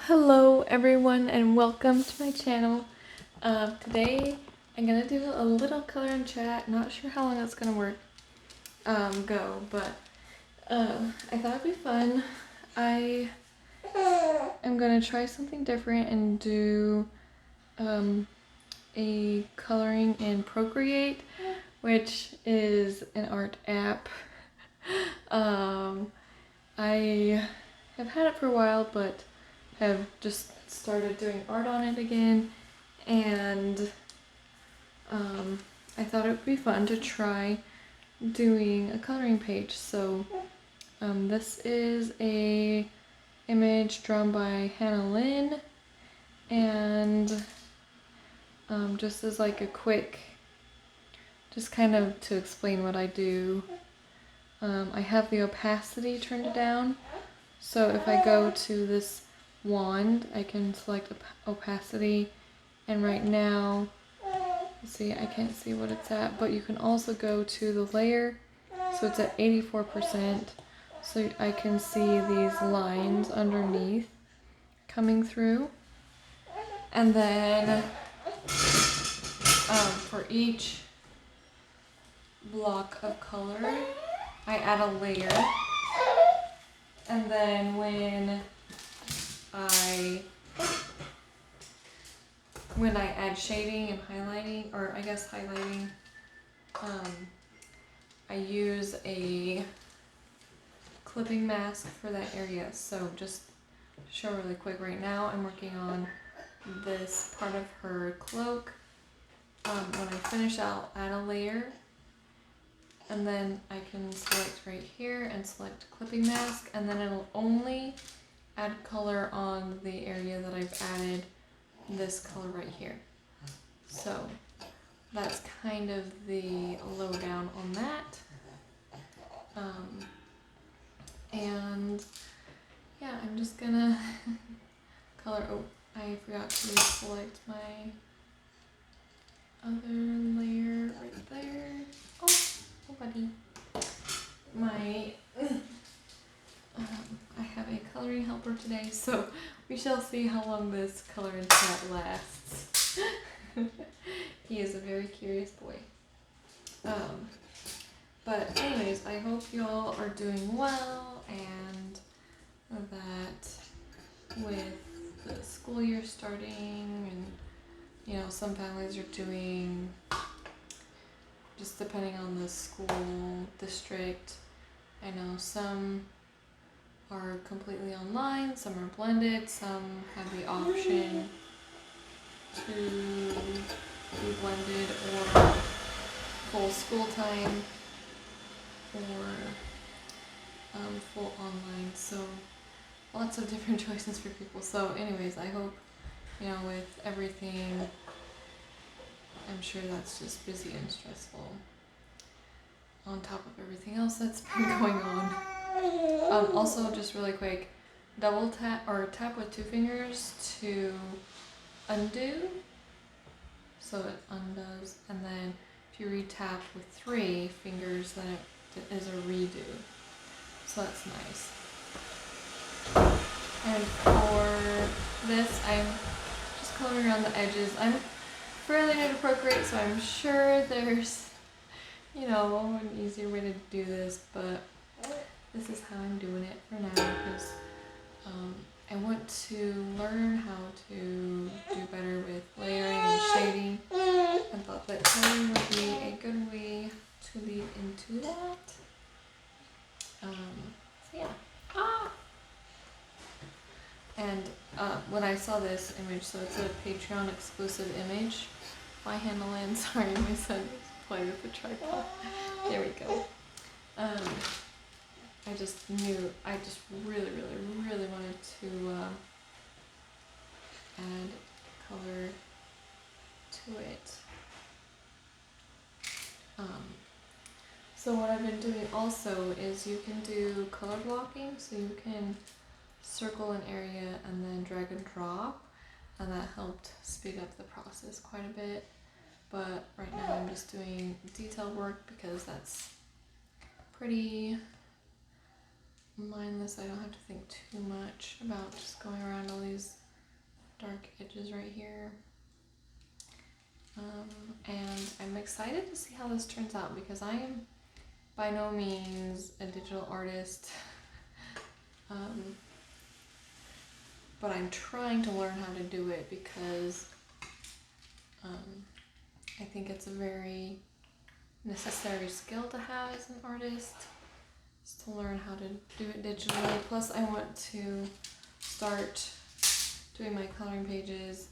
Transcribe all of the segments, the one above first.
Hello everyone and welcome to my channel. Today I'm gonna do a little color and chat. Not sure how long it's gonna but I thought it'd be fun. I am gonna try something different and do a coloring in Procreate, which is an art app. I have had it for a while, but have just started doing art on it again, and I thought it would be fun to try doing a coloring page. So this is a image drawn by Hannah Lynn, and just as like a quick, just kind of to explain what I do, I have the opacity turned down, so if I go to this wand I can select opacity, and right now, see, I can't see what it's at, but you can also go to the layer, so it's at 84%, so I can see these lines underneath coming through. And then for each block of color I add a layer, and then when I add shading and highlighting, or I guess highlighting, I use a clipping mask for that area. So just show really quick, right now I'm working on this part of her cloak. When I finish, I'll add a layer, and then I can select right here and select clipping mask, and then it'll only add color on the area that I've added this color right here. So that's kind of the lowdown on that. And yeah, I'm just gonna color. Oh, I forgot to select my other layer right there. Oh buddy. I have a coloring helper today, so we shall see how long this color and chat lasts. He is a very curious boy. But anyways, I hope y'all are doing well, and that with the school year starting, and you know, some families are doing, just depending on the school district, I know some are completely online, some are blended, some have the option to be blended or full school time or full online. So lots of different choices for people. So anyways, I hope, you know, with everything, I'm sure that's just busy and stressful on top of everything else that's been going on. Also, just really quick, double tap or tap with 2 fingers to undo, so it undoes, and then if you re-tap with 3 fingers, then it is a redo. So that's nice. And for this, I'm just coloring around the edges. I'm fairly new to Procreate, so I'm sure there's, you know, an easier way to do this, but this is how I'm doing it for now, because I want to learn how to do better with layering and shading. I thought that coloring would be a good way to lead into that. So yeah. And when I saw this image, so it's a Patreon exclusive image by Hannah Lynn. Sorry, my son is playing with the tripod. There we go. I just really wanted to add color to it. So what I've been doing also is you can do color blocking, so you can circle an area and then drag and drop, and that helped speed up the process quite a bit. But right now I'm just doing detail work because that's pretty mindless. I don't have to think too much about just going around all these dark edges right here. And I'm excited to see how this turns out because I am by no means a digital artist, but I'm trying to learn how to do it because I think it's a very necessary skill to have as an artist, is to learn how to do it digitally. Plus I want to start doing my coloring pages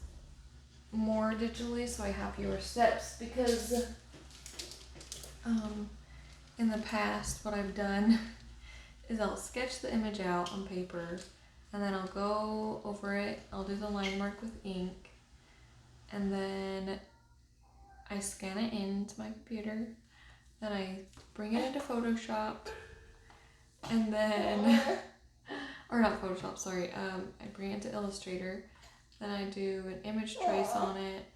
more digitally so I have fewer steps because in the past what I've done is I'll sketch the image out on paper and then I'll go over it, I'll do the line mark with ink, and then I scan it into my computer, then I bring it into Photoshop, and then, or not Photoshop, sorry, I bring it to Illustrator, then I do an image trace on it,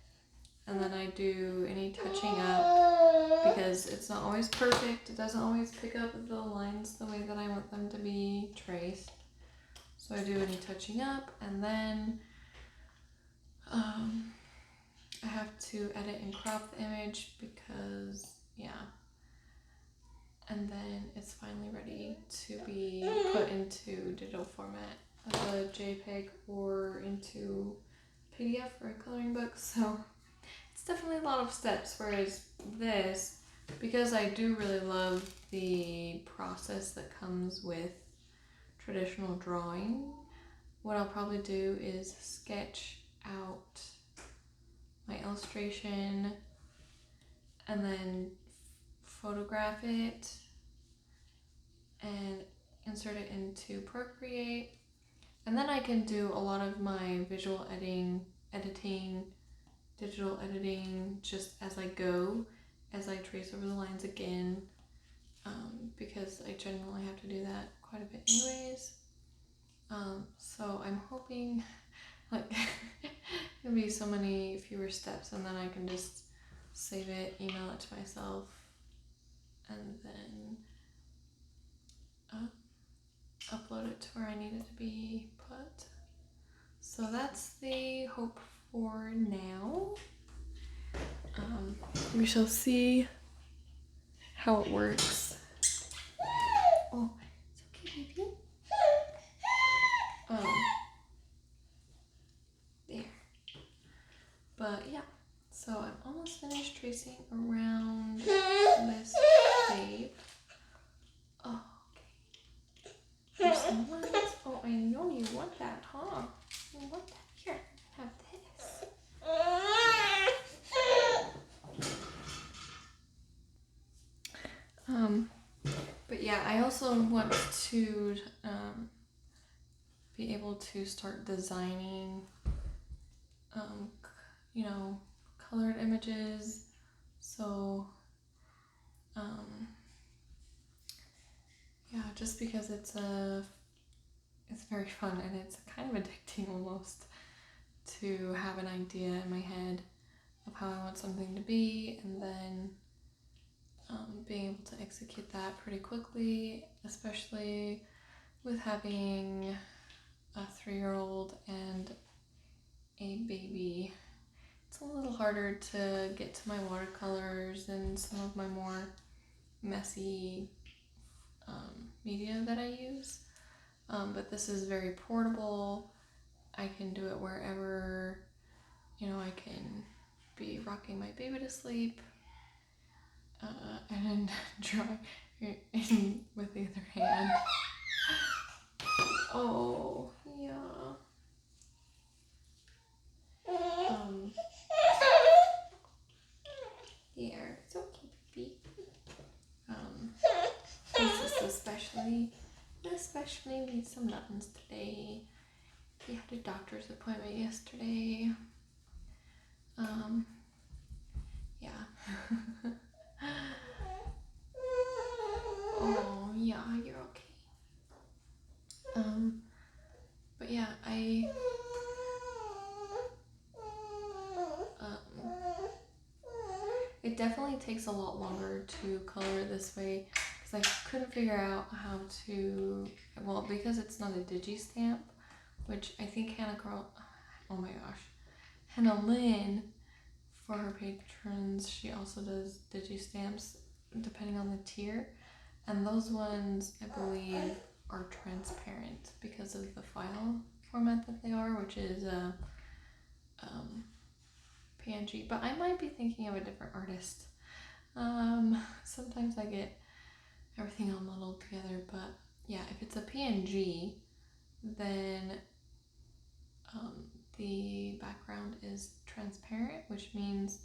and then I do any touching up because it's not always perfect. It doesn't always pick up the lines the way that I want them to be traced. So I do any touching up, and then I have to edit and crop the image because, yeah. And then it's finally ready to be put into digital format as a JPEG or into PDF or a coloring book. So it's definitely a lot of steps, whereas this, because I do really love the process that comes with traditional drawing, what I'll probably do is sketch out my illustration and then photograph it and insert it into Procreate, and then I can do a lot of my visual editing, digital editing just as I go, as I trace over the lines again, because I generally have to do that quite a bit anyways. So I'm hoping like it'll be so many fewer steps, and then I can just save it, email it to myself, and then upload it to where I need it to be put. So that's the hope for now. We shall see how it works. Oh, it's okay, baby. There. But yeah, so I'm almost finished tracing around this shape. Oh, okay. There's some lines. Oh, I know you want that, huh? You want that? Here, have this. But yeah, I also want to be able to start designing, colored images. So, yeah, just because it's very fun and it's kind of addicting almost to have an idea in my head of how I want something to be, and then being able to execute that pretty quickly, especially with having a 3-year-old and a baby. It's a little harder to get to my watercolors and some of my more messy media that I use, but this is very portable. I can do it wherever, I can be rocking my baby to sleep, and then drawing with the other hand. Oh, yeah. Here, it's okay, baby. This especially needs some nubbins today. He had a doctor's appointment yesterday. Yeah. Oh, yeah, you're okay. But yeah, it definitely takes a lot longer to color this way because I couldn't figure out how to, well, because it's not a digi stamp, which I think oh my gosh. Hannah Lynn, for her patrons, she also does digi-stamps depending on the tier. And those ones, I believe, are transparent because of the file format that they are, which is PNG. But I might be thinking of a different artist. Sometimes I get everything all muddled together, but yeah, if it's a PNG, then the background is transparent, which means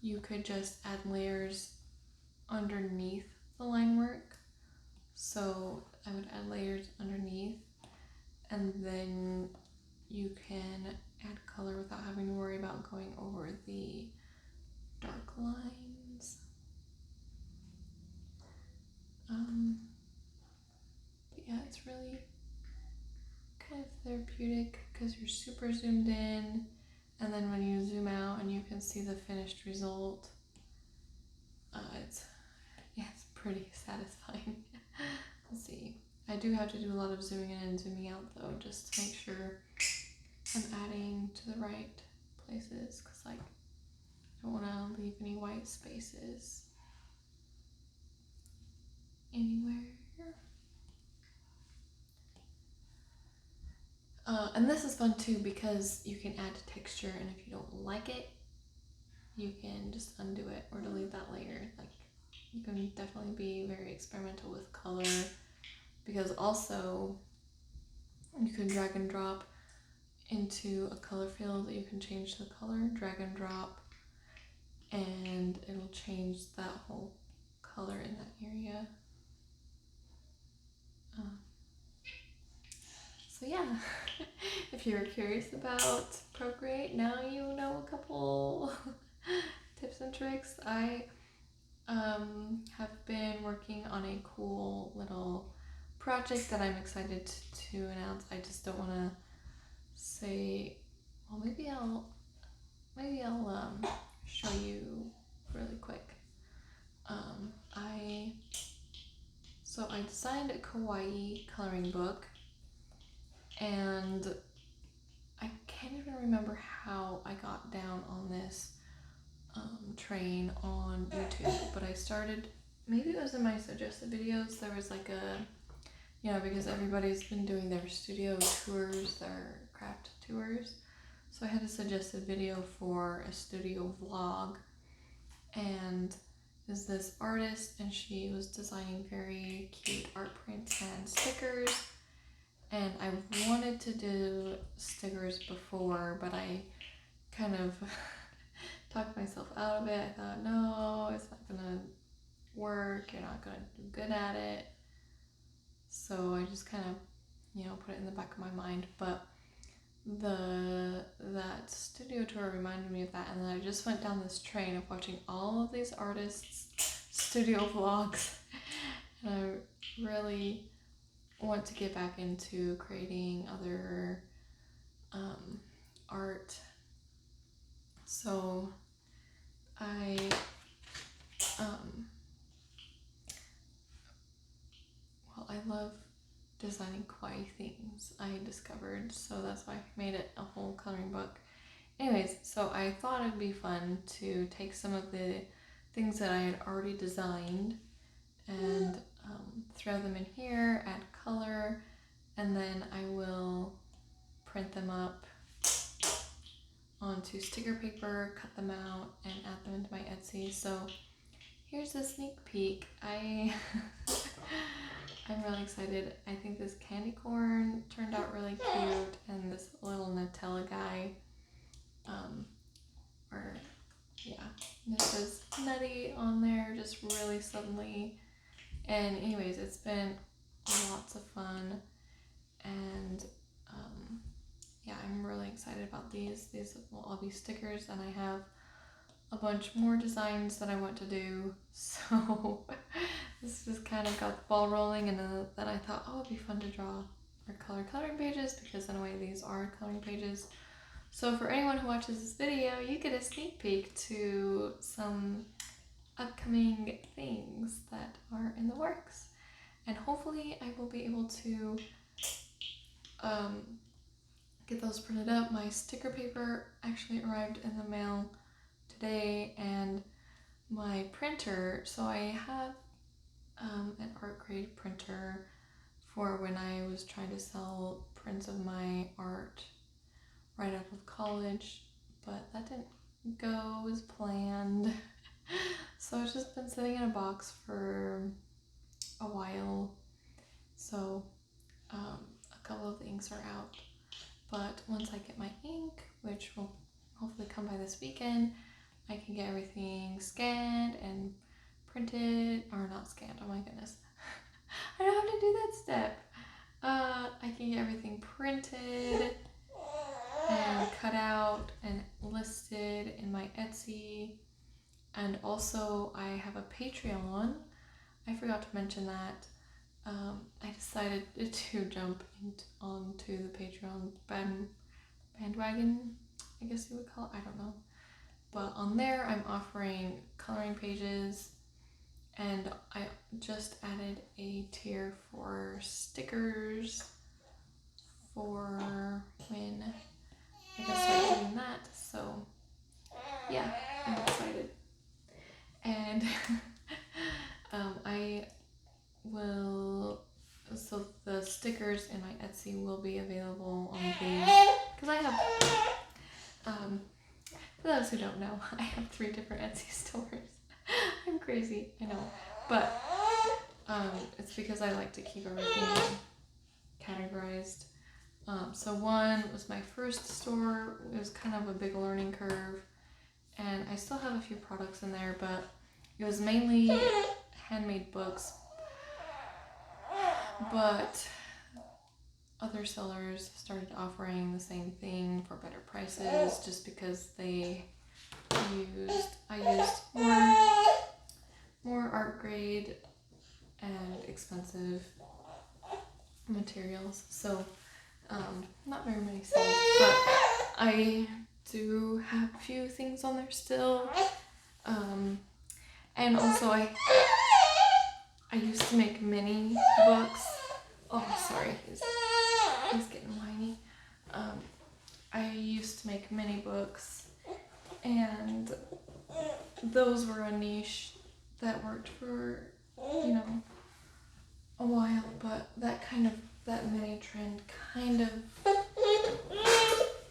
you could just add layers underneath the line work. So I would add layers underneath, and then you can add color without having to worry about going over the dark lines. But yeah, it's really kind of therapeutic because you're super zoomed in, and then when you zoom out and you can see the finished result, it's pretty satisfying. Let's see. I do have to do a lot of zooming in and zooming out though, just to make sure I'm adding to the right places, because like I don't want to leave any white spaces anywhere. And this is fun too because you can add texture, and if you don't like it, you can just undo it or delete that layer. Like, you can definitely be very experimental with color, because also you can drag and drop into a color field that you can change the color, drag and drop, and it'll change that whole color in that area. So yeah, if you were curious about Procreate, now you know a couple tips and tricks. I have been working on a cool little project that I'm excited to announce. I just don't want to say, well, maybe I'll show you really quick. I designed a kawaii coloring book, and I can't even remember how I got down on this train on YouTube, but I started, maybe it was in my suggested videos, there was like because everybody's been doing their studio tours, their craft tours, so I had a suggested video for a studio vlog, and is this artist, and she was designing very cute art prints and stickers, and I wanted to do stickers before, but I kind of talked myself out of it. I thought, no, it's not gonna work, you're not gonna do good at it. So I just kind of, put it in the back of my mind. But that studio tour reminded me of that, and then I just went down this train of watching all of these artists' studio vlogs, and I really want to get back into creating other art. So I love designing kawaii themes, I discovered, so that's why I made it a whole coloring book. Anyways, so I thought it'd be fun to take some of the things that I had already designed and throw them in here, add color, and then I will print them up onto sticker paper, cut them out, and add them into my Etsy. So here's a sneak peek. I'm really excited. I think this candy corn turned out really cute, and this little Nutella guy, it says nutty on there just really suddenly. And anyways, it's been lots of fun, and I'm really excited about these. These will all be stickers, and I have a bunch more designs that I want to do, so this just kind of got the ball rolling, and then I thought, oh, it'd be fun to draw or color coloring pages, because in a way these are coloring pages. So for anyone who watches this video, you get a sneak peek to some upcoming things that are in the works, and hopefully I will be able to get those printed up. My sticker paper actually arrived in the mail today, and my printer. So I have an art grade printer for when I was trying to sell prints of my art right out of college, but that didn't go as planned. So it's just been sitting in a box for a while. So a couple of the inks are out, but once I get my ink, which will hopefully come by this weekend, I can get everything scanned and printed, or not scanned, oh my goodness. I don't have to do that step. I can get everything printed and cut out and listed in my Etsy. And also I have a Patreon. I forgot to mention that. I decided to jump onto the Patreon bandwagon, I guess you would call it, I don't know. But on there I'm offering coloring pages, and I just added a tier for stickers for when I can start doing that. So yeah, I'm excited. And I will, so the stickers in my Etsy will be available on the, because I have, for those who don't know, I have 3 different Etsy stores. I'm crazy, I know, but it's because I like to keep everything categorized. So one was my first store. It was kind of a big learning curve, and I still have a few products in there, but it was mainly handmade books. But other sellers started offering the same thing for better prices, just because I used more art grade and expensive materials. So not very many sold, but I do have a few things on there still. And also I used to make mini books. Oh, sorry, he's getting whiny. I used to make mini books, and those were a niche that worked for, a while, but that mini trend kind of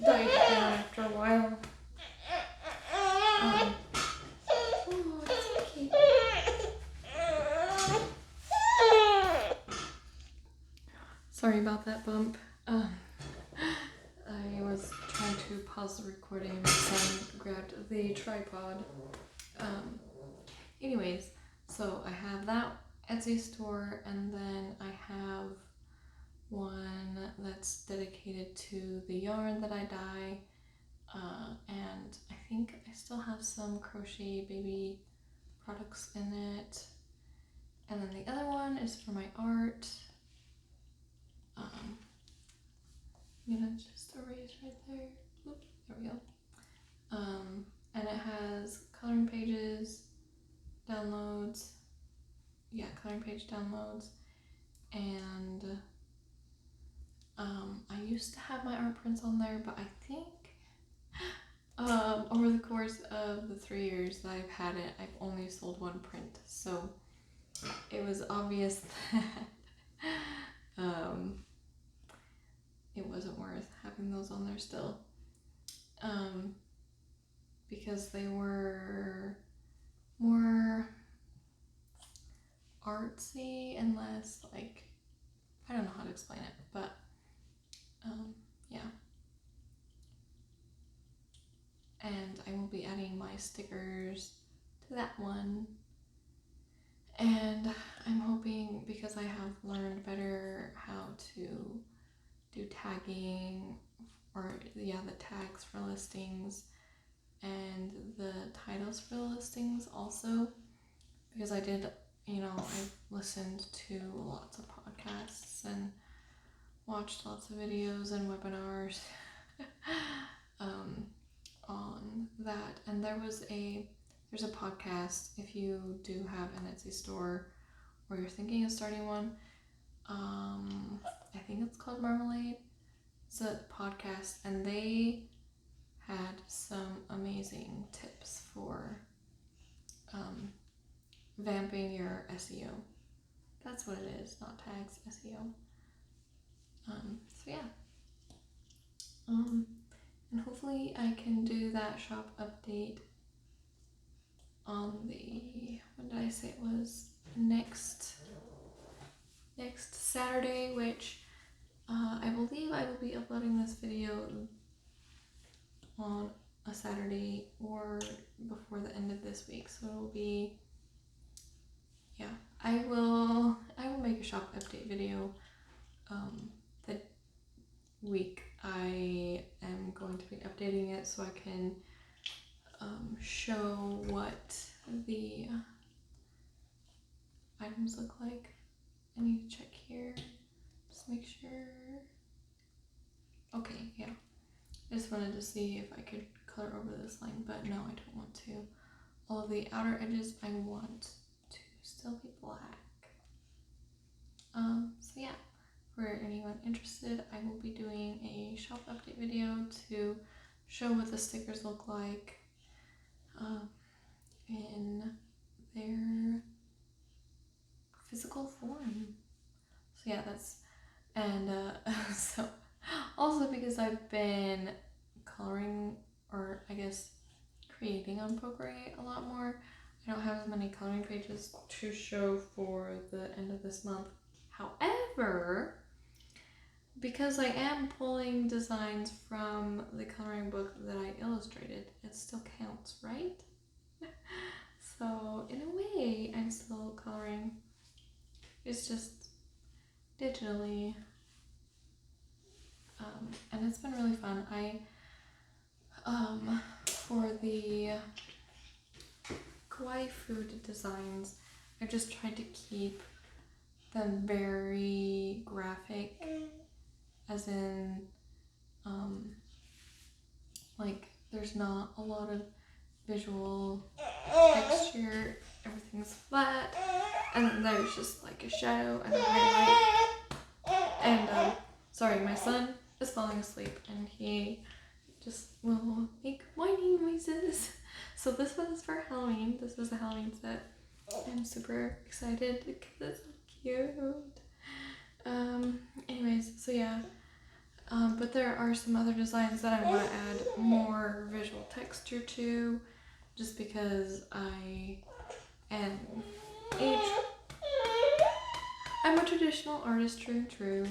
died down after a while. Sorry about that bump. I was trying to pause the recording and my son grabbed the tripod. Anyways, so I have that Etsy store, and then I have one that's dedicated to the yarn that I dye, and I think I still have some crochet baby products in it. And then the other one is for my art. I'm gonna just erase right there. Oops, there we go. And it has coloring pages, downloads. Yeah, coloring page downloads. And I used to have my art prints on there, but I think over the course of the 3 years that I've had it, I've only sold 1 print. So it was obvious that it wasn't worth having those on there still, because they were more artsy and less like, I don't know how to explain it, but yeah. And I will be adding my stickers to that one. And I'm hoping, because I have learned better how to do tagging, or the tags for listings and the titles for the listings also, because I did, I've listened to lots of podcasts and watched lots of videos and webinars on that. And there's a podcast, if you do have an Etsy store or you're thinking of starting one, I think it's called Marmalade, It's a podcast, and they had some amazing tips for vamping your SEO. That's what it is, not tags, SEO. So yeah. And hopefully I can do that shop update on the, when did I say it was? Next Saturday, which I believe I will be uploading this video on a Saturday or before the end of this week. So it will be, yeah, I will make a shop update video the week I am going to be updating it, so I can show what the items look like. I need to check here, just make sure. Okay, yeah. I just wanted to see if I could color over this line, but no, I don't want to. All of the outer edges I want to still be black. So yeah, for anyone interested, I will be doing a shop update video to show what the stickers look like in their physical form. So yeah, that's, and so also because I've been coloring, or I guess creating on Procreate a lot more, I don't have as many coloring pages to show for the end of this month. However, because I am pulling designs from the coloring book that I illustrated, it still counts, right? So in a way, I'm still coloring. It's just digitally. And it's been really fun. For the kawaii food designs, I've just tried to keep them very graphic, as in, like, therethere's not a lot of visual texture, everything's flat, and then there's just like a shadow and a highlight. And sorry, my son is falling asleep and he just will make whining noises. So this was for Halloween. This was a Halloween set. I'm super excited because it's so cute. Anyways, so yeah. But there are some other designs that I want to add more visual texture to, just because I am I'm a traditional artist, true,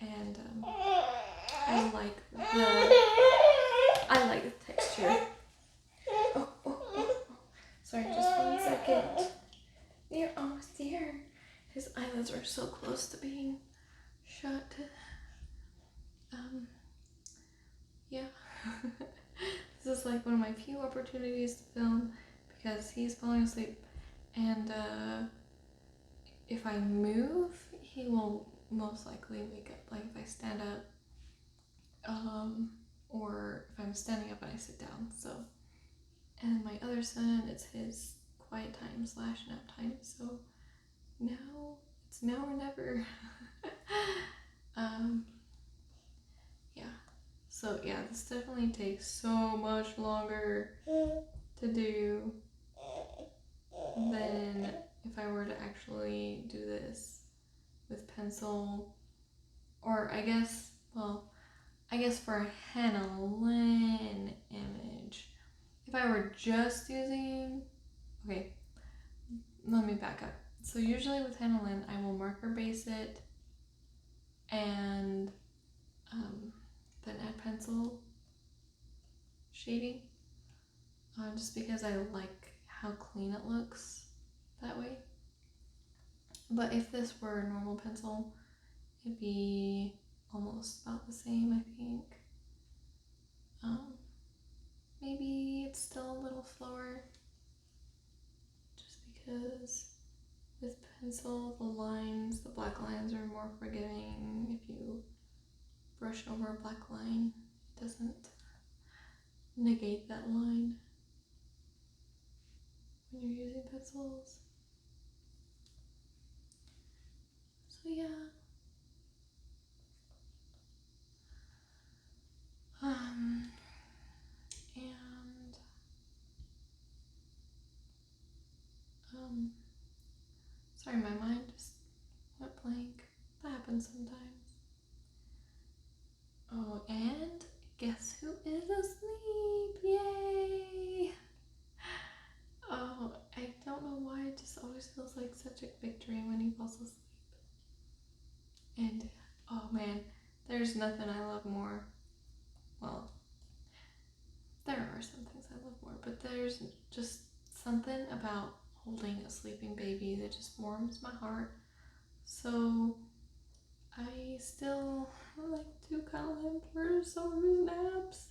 and I like the texture. Oh. Sorry, just 1 second. You're almost here. His eyelids are so close to being shut. Yeah. This is like one of my few opportunities to film because he's falling asleep, and if I move, he will most likely wake up, like if I stand up, or if I'm standing up and I sit down. So, and my other son, it's his quiet time / nap time, so now it's now or never. Yeah, so yeah, this definitely takes so much longer to do than if I were to actually do this with pencil, or I guess for a Hannah Lynn image, if I were just using, okay, let me back up. So usually with Hannah Lynn, I will marker base it and then add pencil shading, just because I like how clean it looks that way. But if this were normal pencil, it'd be almost about the same, I think. Maybe it's still a little slower, just because with pencil, the black lines are more forgiving. If you brush over a black line, it doesn't negate that line when you're using pencils. So yeah. happen sometimes. Oh, and guess who is asleep? Yay! Oh, I don't know why it just always feels like such a victory when he falls asleep. And oh man, there's nothing I love more. Well, there are some things I love more, but there's just something about holding a sleeping baby that just warms my heart. So I still like to cuddle him for some of his naps.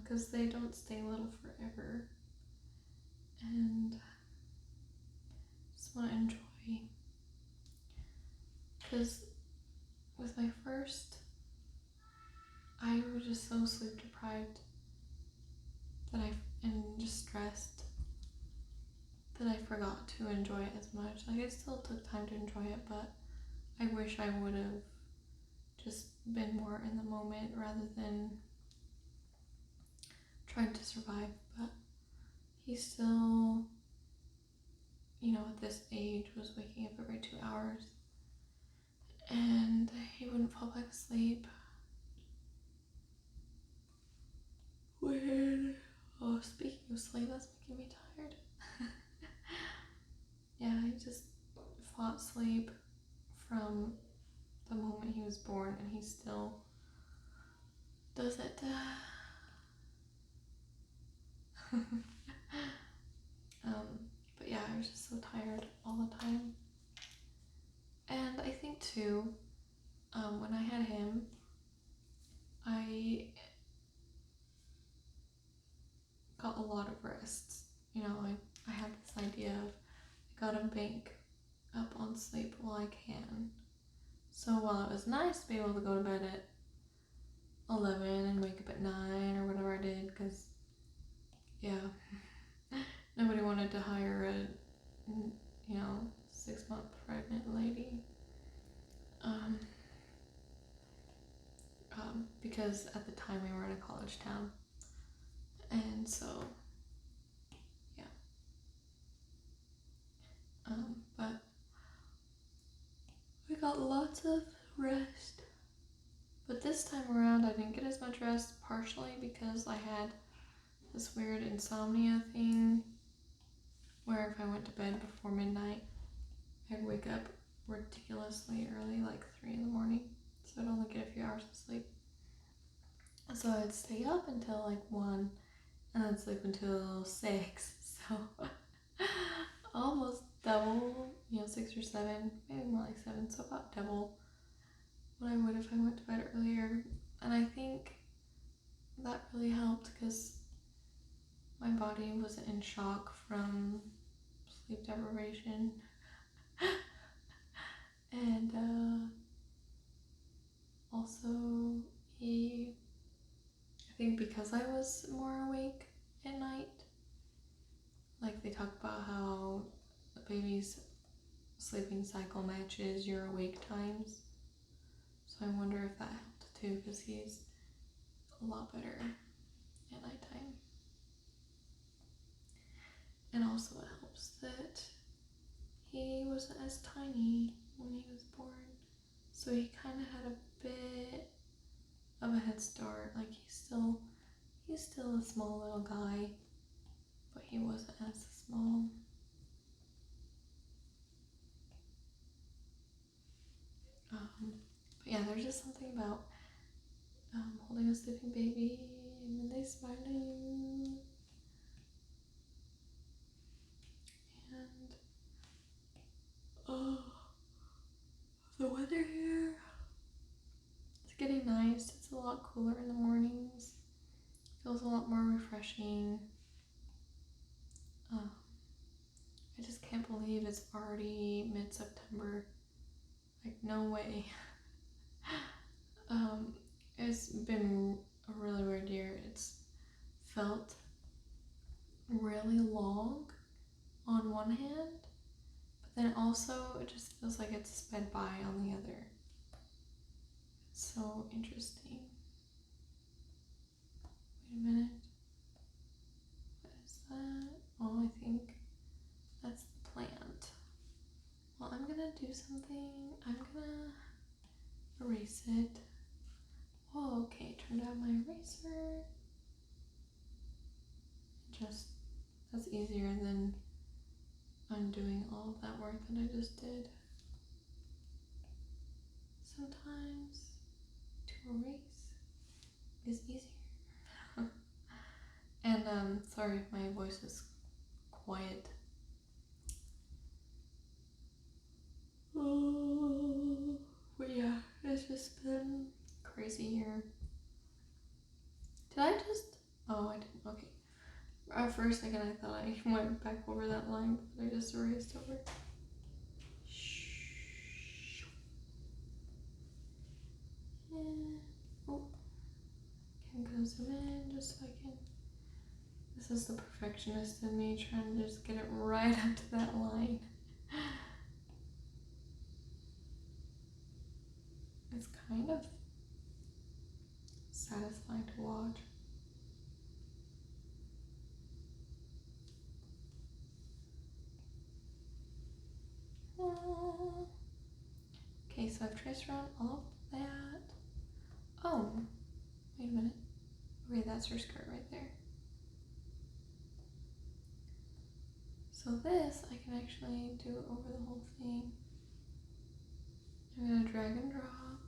Because they don't stay little forever. And just want to enjoy. Because with my first, I was just so sleep deprived and just stressed that I forgot to enjoy it as much. Like, I still took time to enjoy it, but I wish I would have just been more in the moment rather than trying to survive. But he still, at this age was waking up every 2 hours, and he wouldn't fall back asleep. Speaking of sleep, that's making me tired. Yeah, I just fought sleep from the moment he was born, and he still does it. But yeah, I was just so tired all the time. And I think too, when I had him, I got a lot of rest. I had this idea of I gotta bank up on sleep while I can. So while it was nice to be able to go to bed at 11 and wake up at 9 or whatever I did, because nobody wanted to hire a 6-month pregnant lady. Because at the time we were in a college town, and so but we got lots of rest. But this time around I didn't get as much rest, partially because I had this weird insomnia thing where if I went to bed before midnight, I'd wake up ridiculously early, like 3 in the morning, so I'd only get a few hours of sleep. So I'd stay up until like 1 and then sleep until 6, so almost double, 6 or 7, maybe more like 7, so about double what I would if I went to bed earlier. And I think that really helped because my body wasn't in shock from sleep deprivation. And also I think because I was more awake at night, like they talk about how the baby's sleeping cycle matches your awake times. So I wonder if that helped too, because he's a lot better at nighttime. And also it helps that he wasn't as tiny when he was born. So he kind of had a bit of a head start. Like he's still a small little guy, but he wasn't as small. But yeah, there's just something about holding a sleeping baby and when they smile at you. And the weather here, it's getting nice. It's a lot cooler in the mornings. Feels a lot more refreshing. I just can't believe it's already mid-September. Like, no way. It's been a really weird year. It's felt really long on one hand, but then also it just feels like it's sped by on the other. It's so interesting. Wait a minute. What is that? Oh, I think that's the plant. Well, I'm gonna do something. I'm gonna erase it. Oh, okay, turned out my eraser. That's easier than undoing all of that work that I just did. Sometimes to erase is easier. And sorry if my voice is quiet. Oh, but yeah, it's just been crazy here. Did I just? Oh, I didn't. Okay. For a second, I thought I went back over that line, but I just erased over. And, oh, I'm gonna zoom in just so I can. This is the perfectionist in me trying to just get it right up to that line. It's kind of satisfying to watch. Okay, so I've traced around all of that. Oh, wait a minute. Okay, that's her skirt right there. So this, I can actually do over the whole thing. I'm gonna drag and drop.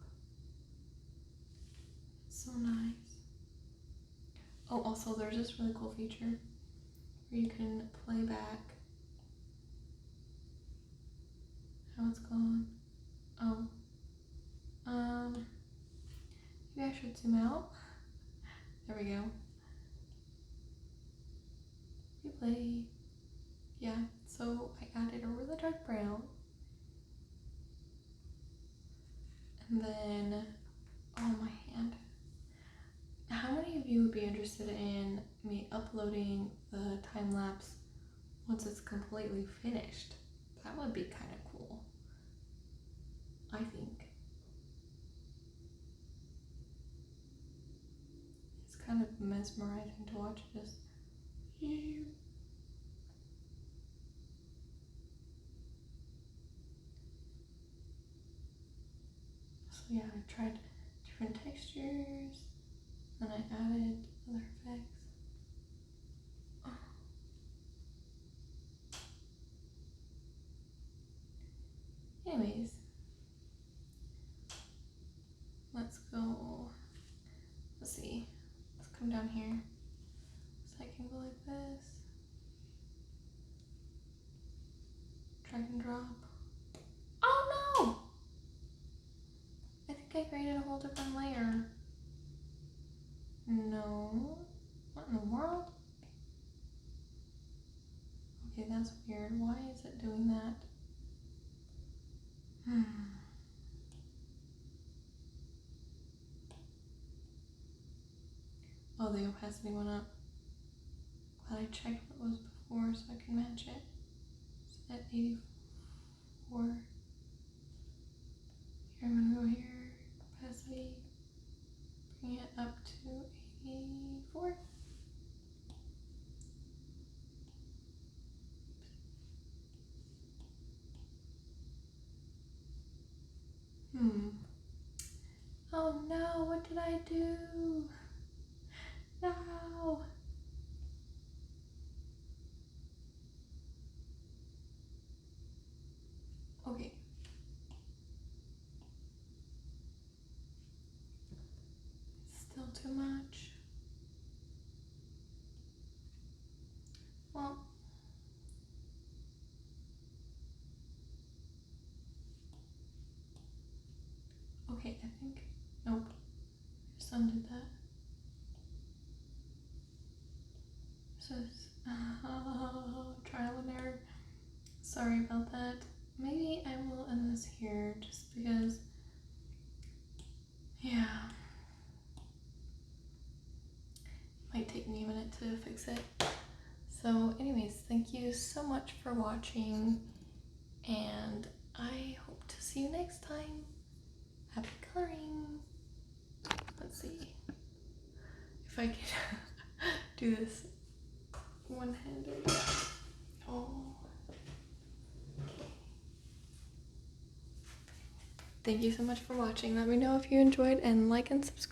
It's so nice. Oh, also there's this really cool feature where you can play back how it's going. Oh, maybe I should zoom out. There we go. Replay. Yeah, so I added over the dark brown. And then, oh, my hand. How many of you would be interested in me uploading the time lapse once it's completely finished? That would be kind of cool, I think. It's kind of mesmerizing to watch this. So yeah, I tried different textures, then I added other effects. Anyways, let's go. Let's see. Let's come down here. So I can go like this. Drag and drop. Oh no! I think I created a whole different layer. No. What in the world? Okay, that's weird. Why is it doing that? Oh, the opacity went up. Glad I checked what it was before so I can match it. It's at 84. Here, I'm gonna go here. Opacity. Bring it up to 84. Oh no, what did I do? No. Okay. Still too much. Well, okay, I think, nope, just undid that. So it's, trial and error. Sorry about that. Maybe I will end this here just because, yeah. Might take me a minute to fix it. So anyways, thank you so much for watching, and I hope to see you next time. Happy coloring. Let's see if I can do this one-handed. Oh. thank you so much for watching. Let me know if you enjoyed and like and subscribe.